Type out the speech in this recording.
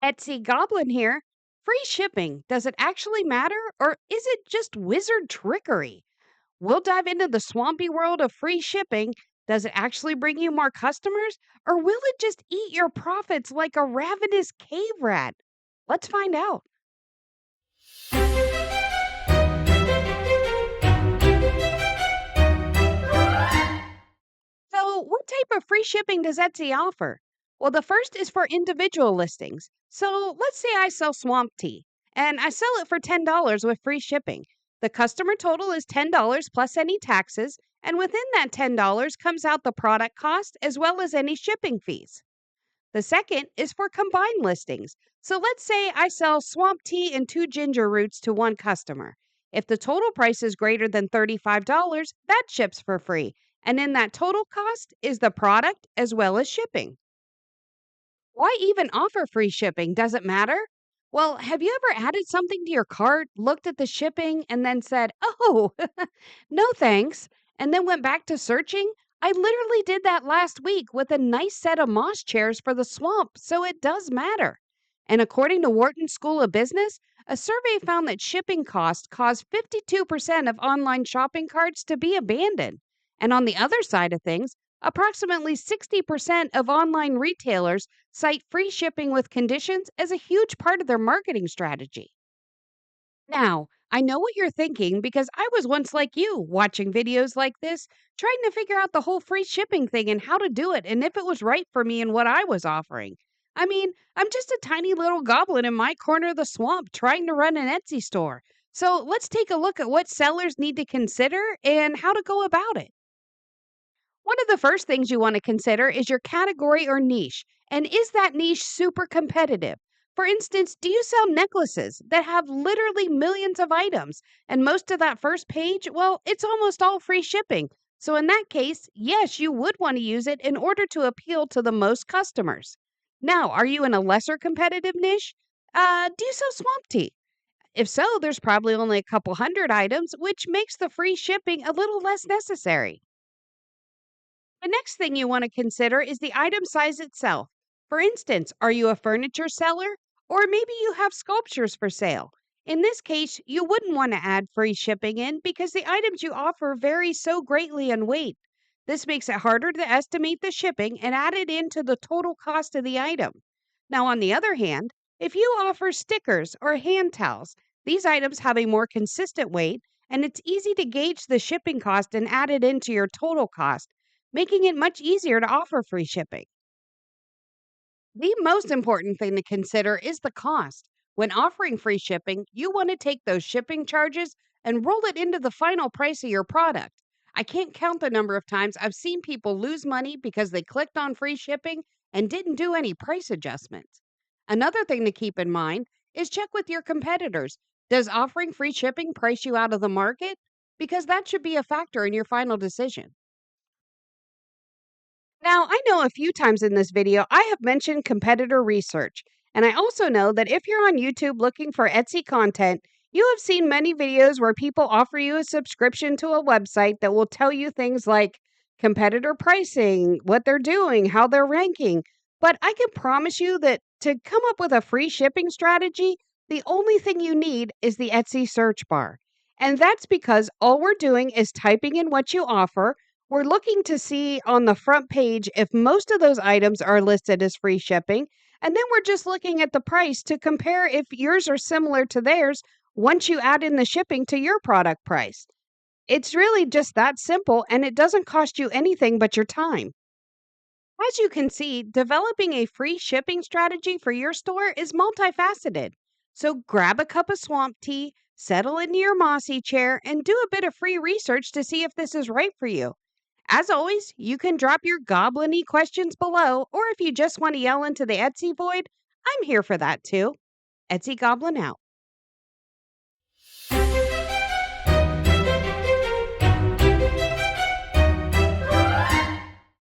Etsy Goblin here. Free shipping, does it actually matter or is it just wizard trickery? We'll dive into the swampy world of free shipping. Does it actually bring you more customers or will it just eat your profits like a ravenous cave rat? Let's find out. So, what type of free shipping does Etsy offer? Well, the first is for individual listings. So, let's say I sell swamp tea and I sell it for $10 with free shipping. The customer total is $10 plus any taxes, and within that $10 comes out the product cost as well as any shipping fees. The second is for combined listings. So let's say I sell swamp tea and two ginger roots to one customer. If the total price is greater than $35, that ships for free. And in that total cost is the product as well as shipping. Why even offer free shipping? Does it matter? Well, have you ever added something to your cart, looked at the shipping, and then said, oh, no thanks, and then went back to searching? I literally did that last week with a nice set of moss chairs for the swamp, so it does matter. And according to Wharton School of Business, a survey found that shipping costs caused 52% of online shopping carts to be abandoned. And on the other side of things, approximately 60% of online retailers cite free shipping with conditions as a huge part of their marketing strategy. Now, I know what you're thinking because I was once like you, watching videos like this, trying to figure out the whole free shipping thing and how to do it and if it was right for me and what I was offering. I mean, I'm just a tiny little goblin in my corner of the swamp trying to run an Etsy store. So let's take a look at what sellers need to consider and how to go about it. One of the first things you want to consider is your category or niche. And is that niche super competitive? For instance, do you sell necklaces that have literally millions of items? And most of that first page, well, it's almost all free shipping. So in that case, yes, you would want to use it in order to appeal to the most customers. Now, are you in a lesser competitive niche? Do you sell swamp tea? If so, there's probably only a couple hundred items, which makes the free shipping a little less necessary. The next thing you want to consider is the item size itself. For instance, are you a furniture seller? Or maybe you have sculptures for sale. In this case, you wouldn't want to add free shipping in because the items you offer vary so greatly in weight. This makes it harder to estimate the shipping and add it into the total cost of the item. Now, on the other hand, if you offer stickers or hand towels, these items have a more consistent weight and it's easy to gauge the shipping cost and add it into your total cost, making it much easier to offer free shipping. The most important thing to consider is the cost. When offering free shipping, you want to take those shipping charges and roll it into the final price of your product. I can't count the number of times I've seen people lose money because they clicked on free shipping and didn't do any price adjustments. Another thing to keep in mind is check with your competitors. Does offering free shipping price you out of the market? Because that should be a factor in your final decision. Now, I know a few times in this video I have mentioned competitor research, and I also know that if you're on YouTube looking for Etsy content, you have seen many videos where people offer you a subscription to a website that will tell you things like competitor pricing, what they're doing, how they're ranking. But I can promise you that to come up with a free shipping strategy, the only thing you need is the Etsy search bar. And that's because all we're doing is typing in what you offer. We're looking to see on the front page if most of those items are listed as free shipping. And then we're just looking at the price to compare if yours are similar to theirs once you add in the shipping to your product price. It's really just that simple and it doesn't cost you anything but your time. As you can see, developing a free shipping strategy for your store is multifaceted. So grab a cup of swamp tea, settle into your mossy chair, and do a bit of free research to see if this is right for you. As always, you can drop your goblin-y questions below, or if you just want to yell into the Etsy void, I'm here for that too. Etsy Goblin out.